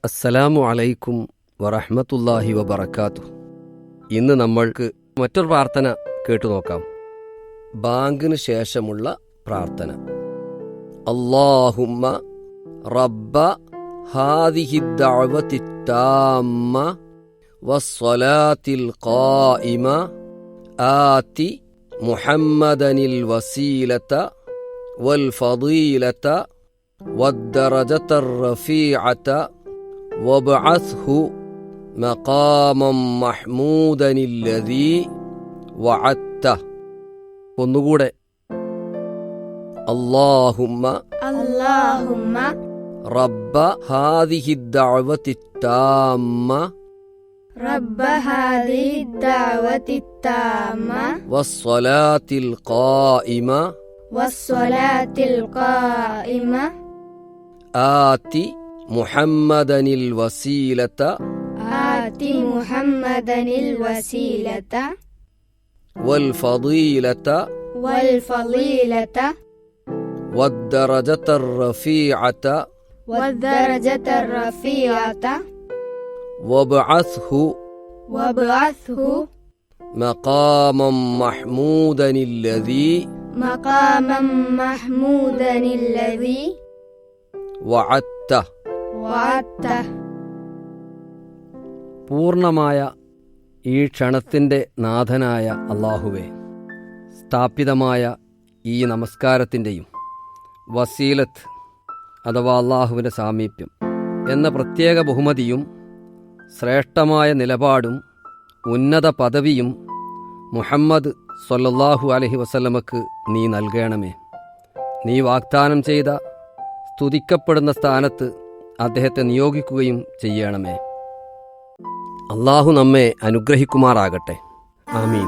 അസ്സലാമു അലൈക്കും വറഹ്മത്തുള്ളാഹി വബറകാതുഹു. ഇന്ന് നമ്മൾക്ക് മറ്റൊരു പ്രാർത്ഥന കേട്ടു നോക്കാം. ബാങ്കിന് ശേഷമുള്ള പ്രാർത്ഥന. അല്ലാഹുമ്മ റബ്ബ ഹാദിഹി ദഅവതി താമ്മ വസ്സലാത്തിൽ ഖായിമ ആതി മുഹമ്മദനിൽ വസീലത വൽ ഫളീലത വദ്ദറജത റഫീഅത വബ്അത്ഹു മഖാമം മഹ്മൂദനില്ലദീ വഅദ്ത. ഒന്നുകൂടെ. അല്ലാഹുമ്മ റബ്ബ ഹാദിഹി ദഅവതി താമ്മ വസ്സലാത്തിൽ ഖായിമ ആതി മുഹമ്മദനിൽ വസീലത വൽ ഫളീലത വദ്ദറജത റഫീഅത വബ്അത്ഹു മഖാമം മഹ്മൂദനില്ലദീ വഅദ്ത. പൂർണ്ണമായ ഈ ക്ഷണത്തിൻ്റെ നാഥനായ അല്ലാഹുവേ, സ്ഥാപിതമായ ഈ നമസ്കാരത്തിൻ്റെയും വസീലത്ത് അഥവാ അല്ലാഹുവിൻ്റെ സാമീപ്യം എന്ന പ്രത്യേക ബഹുമതിയും ശ്രേഷ്ഠമായ നിലപാടും ഉന്നത പദവിയും മുഹമ്മദ് സ്വല്ലല്ലാഹു അലൈഹി വസല്ലമക്ക് നീ നൽകണമേ. നീ വാഗ്ദാനം ചെയ്ത സ്തുതിക്കപ്പെടുന്ന സ്ഥാനത്ത് അദ്ദേഹത്തെ നിയോഗിക്കുകയും ചെയ്യണമേ. അല്ലാഹു നമ്മെ അനുഗ്രഹിക്കുമാറാകട്ടെ. ആമീൻ.